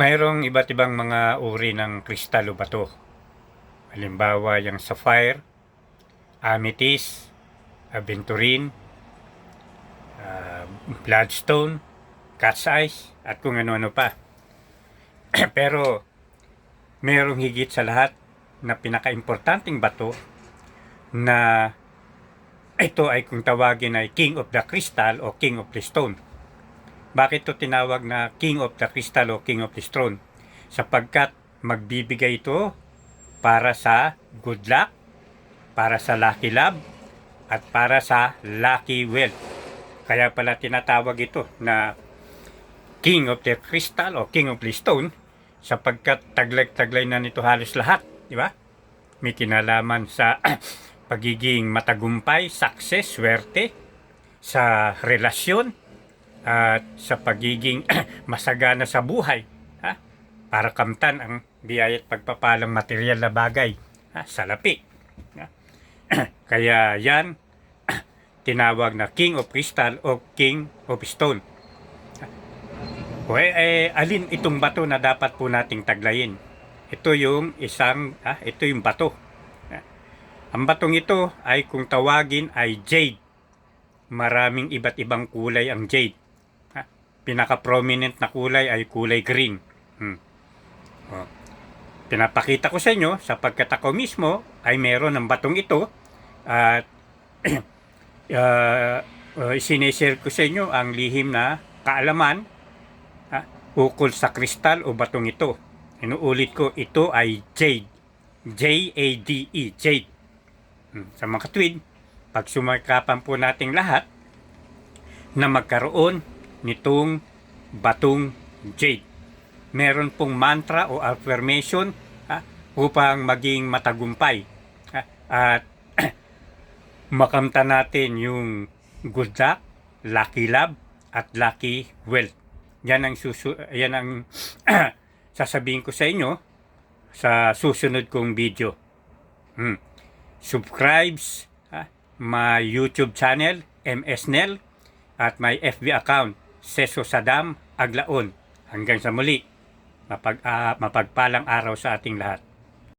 Mayroong iba't ibang mga uri ng kristal o bato. Halimbawa, yung sapphire, amethyst, aventurine, bloodstone, cat's eyes, at kung ano-ano pa. Pero mayroong higit sa lahat na pinaka-importanting bato na ito ay kung tawagin ay King of the Crystal o King of the Stone. Bakit ito tinawag na King of the Crystal o King of the Stone? Sapagkat magbibigay ito para sa good luck, para sa lucky love, at para sa lucky wealth. Kaya pala tinatawag ito na King of the Crystal o King of the Stone sapagkat taglay-taglay na nito halos lahat, di ba? May kinalaman sa pagiging matagumpay, success, swerte, sa relasyon, at sa pagiging masagana sa buhay, ha? Para kamtan ang biyaya at pagpapalang material na bagay, ha? Salapi, ha? Kaya yan tinawag na King of Crystal o King of Stone. Alin itong bato na dapat po nating taglayin? Ito yung ito yung bato. Ang batong ito ay kung tawagin ay jade. Maraming iba't ibang kulay ang jade. Pinaka-prominent na kulay ay kulay green. Pinapakita ko sa inyo sapagkat ako mismo ay meron ng batong ito at sinishare ko sa inyo ang lihim na kaalaman ukol sa kristal o batong ito. Inuulit ko, ito ay jade. J-A-D-E, jade. Sa mga katwid, pag sumakapan po nating lahat na magkaroon nitong batong jade. Meron pong mantra o affirmation upang maging matagumpay. At makamtan natin yung good luck, lucky love, at lucky wealth. Yan ang sasabihin ko sa inyo sa susunod kong video. Subscribes my YouTube channel, MS Nel, at my FB account, Seso Sadam Aglaon. Hanggang sa muli, mapagpalang araw sa ating lahat.